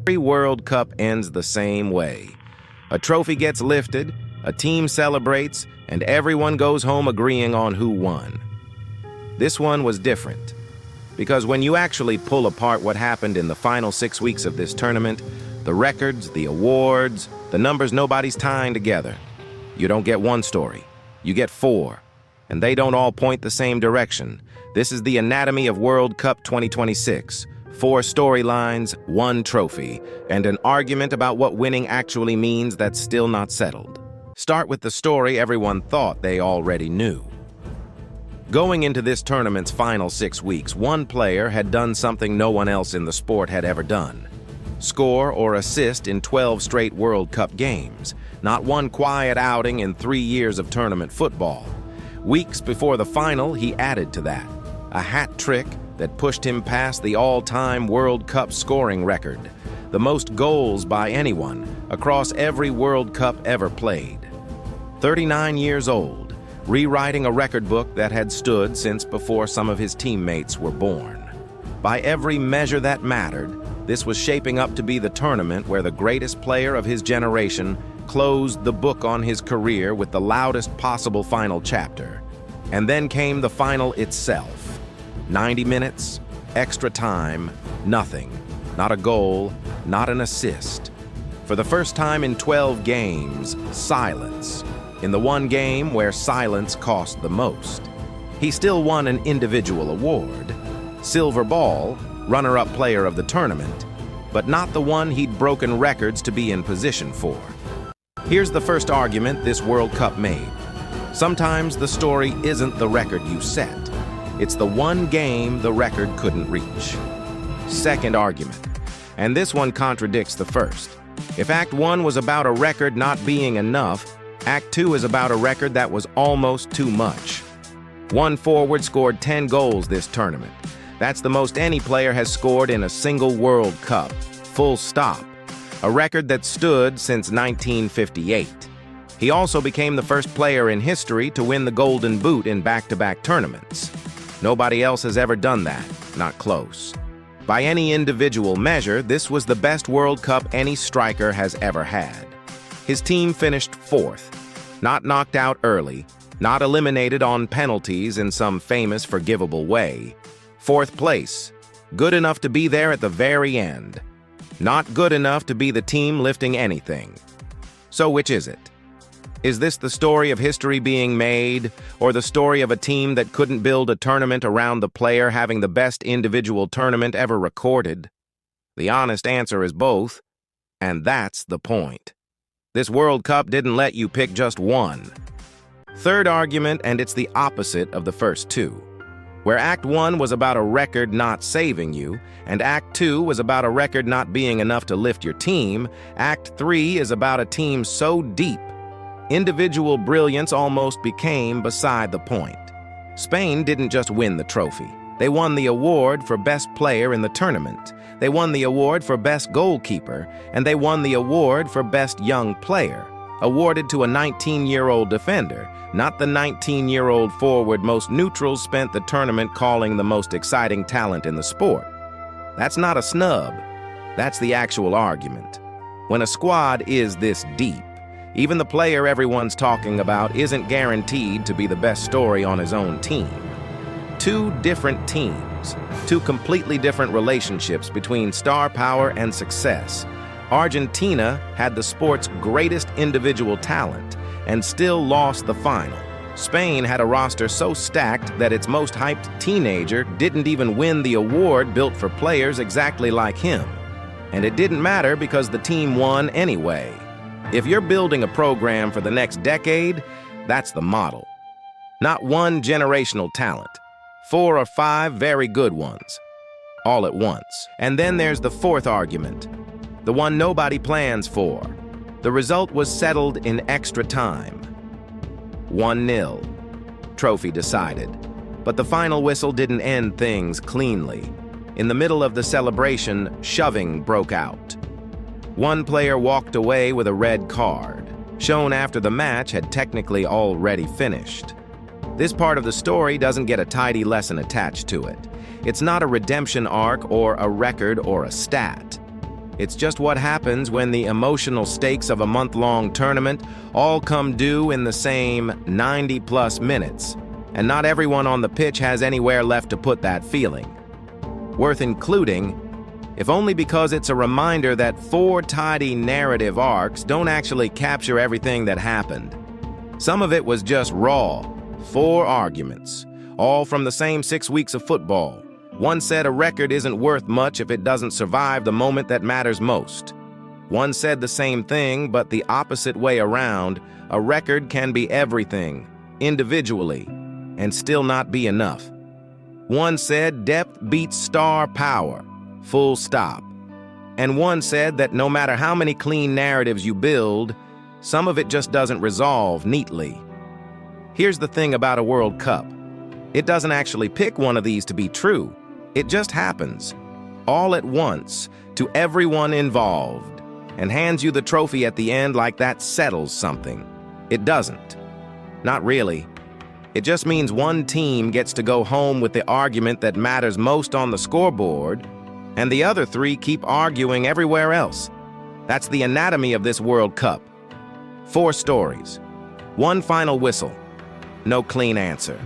Every World Cup ends the same way. A trophy gets lifted, a team celebrates, and everyone goes home agreeing on who won. This one was different, because when you actually pull apart what happened in the final 6 weeks of this tournament, the records, the awards, the numbers nobody's tying together, you don't get one story, you get four, and they don't all point the same direction. This is the anatomy of World Cup 2026. 4 storylines, 1 trophy, and an argument about what winning actually means that's still not settled. Start with the story everyone thought they already knew. Going into this tournament's final 6 weeks, one player had done something no one else in the sport had ever done. Score or assist in 12 straight World Cup games. Not one quiet outing in 3 years of tournament football. Weeks before the final, he added to that. A hat trick that pushed him past the all-time World Cup scoring record, the most goals by anyone across every World Cup ever played. 39 years old, rewriting a record book that had stood since before some of his teammates were born. By every measure that mattered, this was shaping up to be the tournament where the greatest player of his generation closed the book on his career with the loudest possible final chapter. And then came the final itself. 90 minutes, extra time, nothing. Not a goal, not an assist. For the first time in 12 games, silence. In the one game where silence cost the most. He still won an individual award. Silver Ball, runner-up player of the tournament, but not the one he'd broken records to be in position for. Here's the first argument this World Cup made. Sometimes the story isn't the record you set. It's the one game the record couldn't reach. Second argument, and this one contradicts the first. If Act 1 was about a record not being enough, Act 2 is about a record that was almost too much. One forward scored 10 goals this tournament. That's the most any player has scored in a single World Cup. Full stop. A record that stood since 1958. He also became the first player in history to win the Golden Boot in back-to-back tournaments. Nobody else has ever done that, not close. By any individual measure, this was the best World Cup any striker has ever had. His team finished 4th, not knocked out early, not eliminated on penalties in some famous forgivable way. 4th place, good enough to be there at the very end. Not good enough to be the team lifting anything. So which is it? Is this the story of history being made, or the story of a team that couldn't build a tournament around the player having the best individual tournament ever recorded? The honest answer is both, and that's the point. This World Cup didn't let you pick just one. Third argument, and it's the opposite of the first two. Where Act 1 was about a record not saving you, and Act 2 was about a record not being enough to lift your team, Act 3 is about a team so deep, individual brilliance almost became beside the point. Spain didn't just win the trophy. They won the award for best player in the tournament. They won the award for best goalkeeper, and they won the award for best young player, awarded to a 19-year-old defender, not the 19-year-old forward most neutrals spent the tournament calling the most exciting talent in the sport. That's not a snub. That's the actual argument. When a squad is this deep, even the player everyone's talking about isn't guaranteed to be the best story on his own team. 2 different teams, 2 completely different relationships between star power and success. Argentina had the sport's greatest individual talent and still lost the final. Spain had a roster so stacked that its most hyped teenager didn't even win the award built for players exactly like him. And it didn't matter because the team won anyway. If you're building a program for the next decade, that's the model. Not one generational talent, 4 or 5 very good ones, all at once. And then there's the fourth argument, the one nobody plans for. The result was settled in extra time. 1-0. Trophy decided. But the final whistle didn't end things cleanly. In the middle of the celebration, shoving broke out. One player walked away with a red card, shown after the match had technically already finished. This part of the story doesn't get a tidy lesson attached to it. It's not a redemption arc or a record or a stat. It's just what happens when the emotional stakes of a month-long tournament all come due in the same 90-plus minutes, and not everyone on the pitch has anywhere left to put that feeling. Worth including, if only because it's a reminder that 4 tidy narrative arcs don't actually capture everything that happened. Some of it was just raw, 4 arguments, all from the same 6 weeks of football. One said a record isn't worth much if it doesn't survive the moment that matters most. One said the same thing, but the opposite way around. A record can be everything, individually, and still not be enough. One said depth beats star power, full stop. And one said that no matter how many clean narratives you build, some of it just doesn't resolve neatly. Here's the thing about a World Cup. It doesn't actually pick one of these to be true. It just happens, all at once, to everyone involved, and hands you the trophy at the end like that settles something. It doesn't. Not really. It just means one team gets to go home with the argument that matters most on the scoreboard, and the other 3 keep arguing everywhere else. That's the anatomy of this World Cup. 4 stories. 1 final whistle. No clean answer.